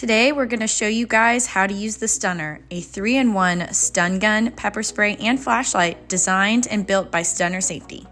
Today, we're going to show you guys how to use the Stunner, a 3-in-1 stun gun, pepper spray, and flashlight designed and built by Stunner Safety.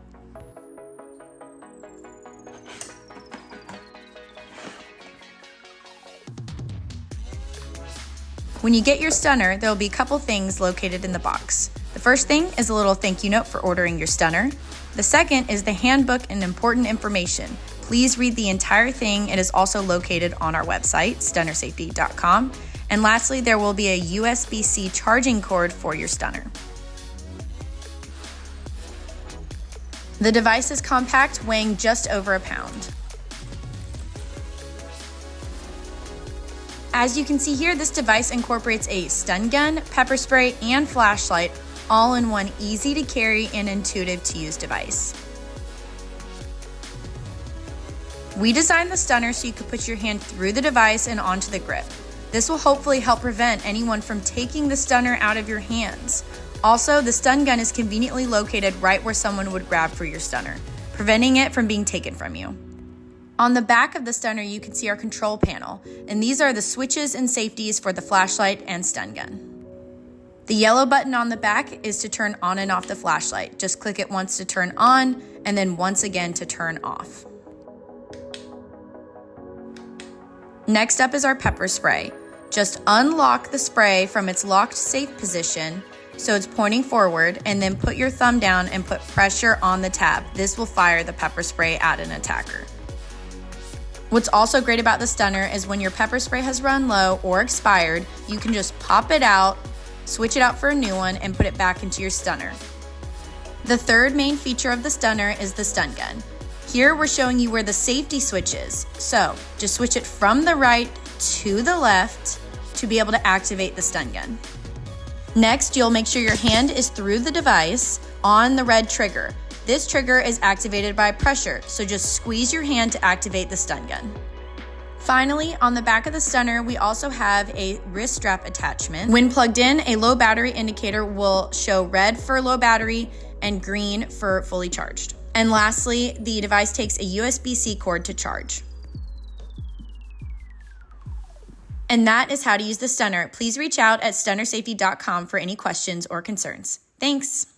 When you get your Stunner, there will be a couple things located in the box. The first thing is a little thank you note for ordering your Stunner. The second is the handbook and important information. Please read the entire thing. It is also located on our website, stunnersafety.com. And lastly, there will be a USBC charging cord for your Stunner. The device is compact, weighing just over a pound. As you can see here, this device incorporates a stun gun, pepper spray, and flashlight, all in one easy to carry and intuitive to use device. We designed the Stunner so you could put your hand through the device and onto the grip. This will hopefully help prevent anyone from taking the Stunner out of your hands. Also, the stun gun is conveniently located right where someone would grab for your Stunner, preventing it from being taken from you. On the back of the Stunner, you can see our control panel, and these are the switches and safeties for the flashlight and stun gun. The yellow button on the back is to turn on and off the flashlight. Just click it once to turn on, and then once again to turn off. Next up is our pepper spray. Just unlock the spray from its locked safe position so it's pointing forward, and then put your thumb down and put pressure on the tab. This will fire the pepper spray at an attacker. What's also great about the Stunner is when your pepper spray has run low or expired, you can just pop it out, switch it out for a new one, and put it back into your Stunner. The third main feature of the Stunner is the stun gun. Here we're showing you where the safety switch is. So just switch it from the right to the left to be able to activate the stun gun. Next, you'll make sure your hand is through the device on the red trigger. This trigger is activated by pressure, so just squeeze your hand to activate the stun gun. Finally, on the back of the Stunner, we also have a wrist strap attachment. When plugged in, a low battery indicator will show red for low battery and green for fully charged. And lastly, the device takes a USB-C cord to charge. And that is how to use the Stunner. Please reach out at stunnersafety.com for any questions or concerns. Thanks.